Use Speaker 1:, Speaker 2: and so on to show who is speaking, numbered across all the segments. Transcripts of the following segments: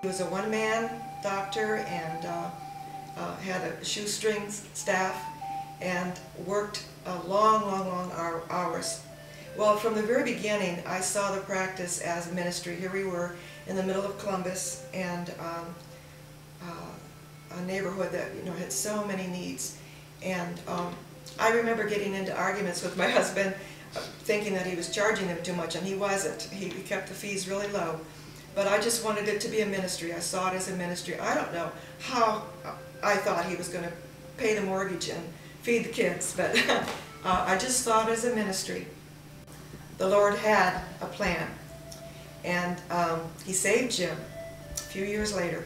Speaker 1: He was a one-man doctor and had a shoestring staff and worked long hours. Well, from the very beginning, I saw the practice as a ministry. Here we were in the middle of Columbus, and a neighborhood that had so many needs. And I remember getting into arguments with my husband, thinking that he was charging them too much, and he wasn't. He kept the fees really low. But I just wanted it to be a ministry. I saw it as a ministry. I don't know how I thought he was going to pay the mortgage and feed the kids, but I just saw it as a ministry. The Lord had a plan, and He saved Jim a few years later.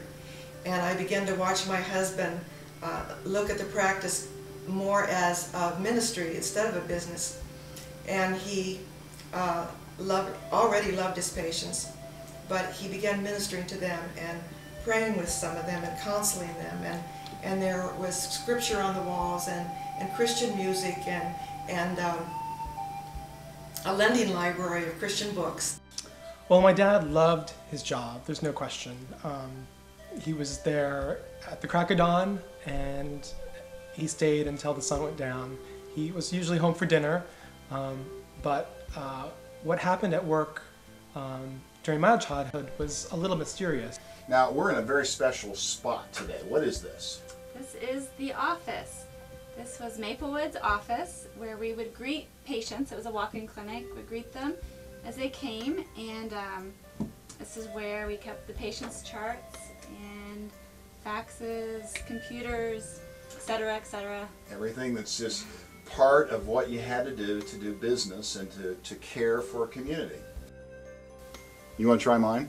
Speaker 1: And I began to watch my husband look at the practice more as a ministry instead of a business. And he already loved his patients, but he began ministering to them and praying with some of them and counseling them. And there was scripture on the walls and Christian music and a lending library of Christian books.
Speaker 2: Well, my dad loved his job, there's no question. He was there at the crack of dawn, and he stayed until the sun went down. He was usually home for dinner, but what happened at work during my childhood was a little mysterious.
Speaker 3: Now, we're in a very special spot today. What is this?
Speaker 4: This is the office. This was Maplewood's office, where we would greet patients. It was a walk-in clinic. We'd greet them as they came, and this is where we kept the patients' charts and faxes, computers, etc., etc.
Speaker 3: Everything that's just part of what you had to do business and to care for a community. You want to try mine?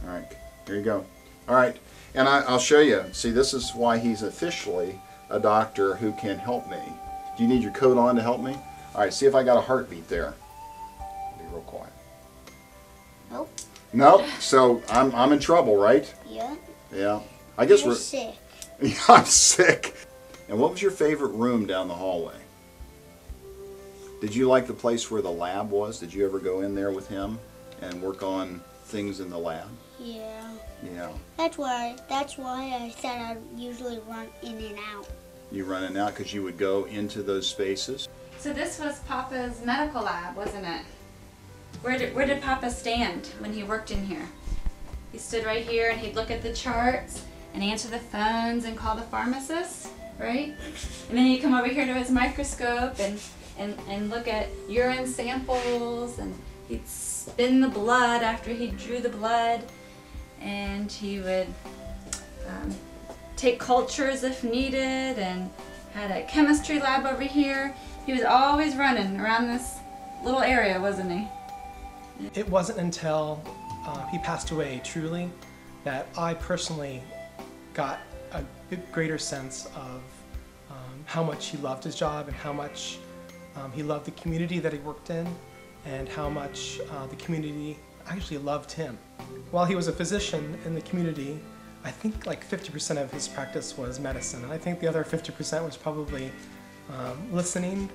Speaker 3: All right, here you go. All right, and I'll show you. See, this is why he's officially a doctor who can help me. Do you need your coat on to help me? All right, see if I got a heartbeat there. Be real quiet.
Speaker 5: Nope.
Speaker 3: Nope. So I'm in trouble, right?
Speaker 5: Yeah.
Speaker 3: Yeah. I guess
Speaker 5: You're
Speaker 3: we're
Speaker 5: sick.
Speaker 3: Yeah, I'm sick. And what was your favorite room down the hallway? Did you like the place where the lab was? Did you ever go in there with him and work on things in the lab?
Speaker 5: Yeah.
Speaker 3: Yeah.
Speaker 5: That's why I said I usually run in and out.
Speaker 3: You run in and out because you would go into those spaces?
Speaker 4: So this was Papa's medical lab, wasn't it? Where did Papa stand when he worked in here? He stood right here and he'd look at the charts and answer the phones and call the pharmacist, right? And then he'd come over here to his microscope and look at urine samples, and he'd spin the blood after he drew the blood, and he would take cultures if needed, and had a chemistry lab over here. He was always running around this little area, wasn't he?
Speaker 2: It wasn't until he passed away, truly, that I personally got a greater sense of how much he loved his job and how much he loved the community that he worked in, and how much the community actually loved him. While he was a physician in the community, I think like 50% of his practice was medicine, and I think the other 50% was probably listening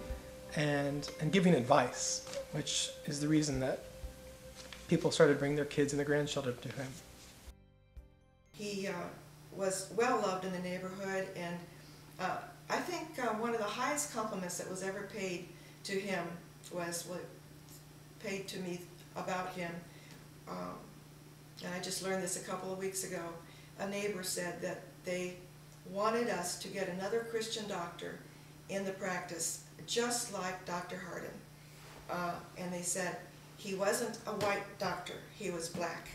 Speaker 2: and giving advice, which is the reason that people started bringing their kids and their grandchildren to him.
Speaker 1: He was well loved in the neighborhood, and I think one of the highest compliments that was ever paid to him was what paid to me about him, and I just learned this a couple of weeks ago. A neighbor said that they wanted us to get another Christian doctor in the practice, just like Dr. Hardin. And they said he wasn't a white doctor, he was black.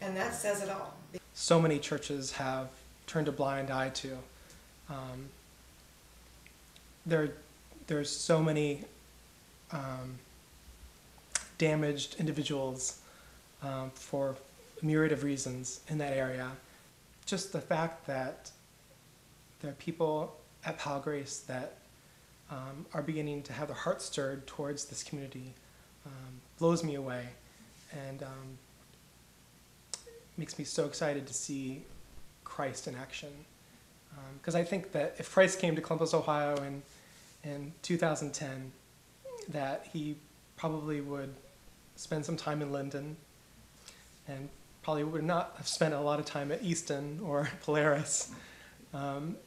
Speaker 1: And that says it all.
Speaker 2: So many churches have turned a blind eye to. There's so many damaged individuals for a myriad of reasons in that area. Just the fact that there are people at Pal Grace that are beginning to have their hearts stirred towards this community blows me away, and makes me so excited to see Christ in action. Because I think that if Christ came to Columbus, Ohio in 2010, that he probably would spend some time in Linden and probably would not have spent a lot of time at Easton or Polaris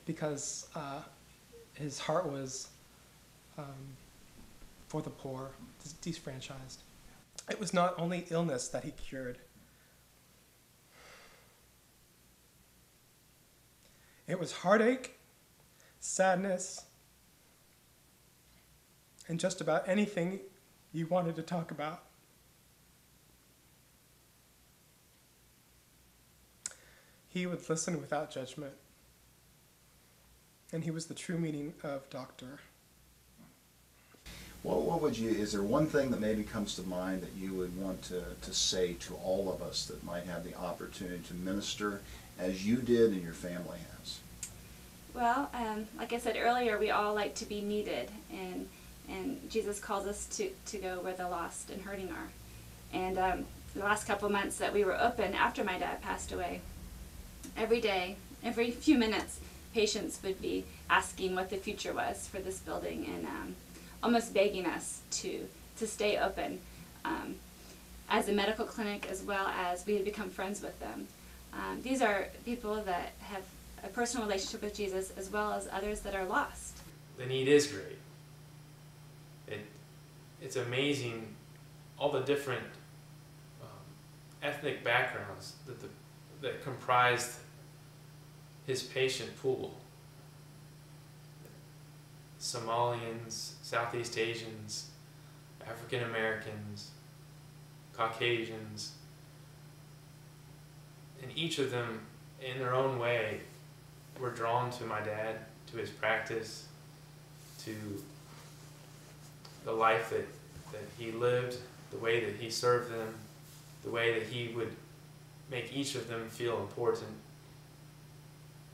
Speaker 2: because his heart was for the poor, disfranchised. It was not only illness that he cured. It was heartache, sadness, and just about anything you wanted to talk about. He would listen without judgment, and he was the true meaning of doctor.
Speaker 3: Well, what would you, is there one thing that maybe comes to mind that you would want to say to all of us that might have the opportunity to minister as you did and your family has?
Speaker 4: Well, like I said earlier, we all like to be needed, and Jesus calls us to go where the lost and hurting are. And the last couple months that we were open after my dad passed away, every day, every few minutes, patients would be asking what the future was for this building and almost begging us to stay open as a medical clinic, as well as we had become friends with them. These are people that have a personal relationship with Jesus, as well as others that are lost.
Speaker 6: The need is great. It's amazing all the different ethnic backgrounds that comprised his patient pool. Somalians, Southeast Asians, African Americans, Caucasians, and each of them in their own way were drawn to my dad, to his practice, to the life that he lived, the way that he served them, the way that he would make each of them feel important,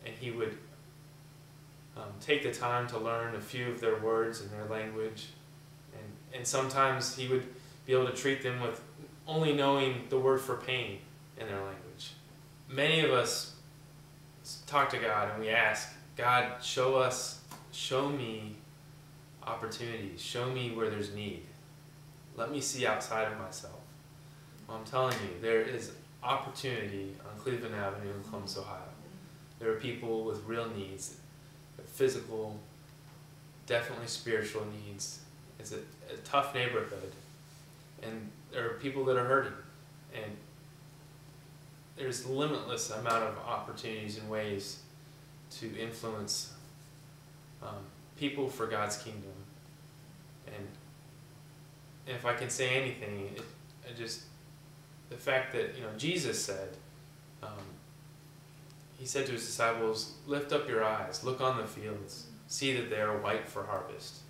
Speaker 6: and he would take the time to learn a few of their words in their language, and sometimes he would be able to treat them with only knowing the word for pain in their language. Many of us talk to God and we ask, God, show me opportunities, show me where there's need. Let me see outside of myself. Well, I'm telling you, there is opportunity on Cleveland Avenue in Columbus, Ohio. There are people with real needs, physical, definitely spiritual needs. It's a tough neighborhood, and there are people that are hurting, and there's limitless amount of opportunities and ways to influence people for God's kingdom. And if I can say anything, the fact that Jesus said, he said to his disciples, lift up your eyes, look on the fields, see that they are white for harvest.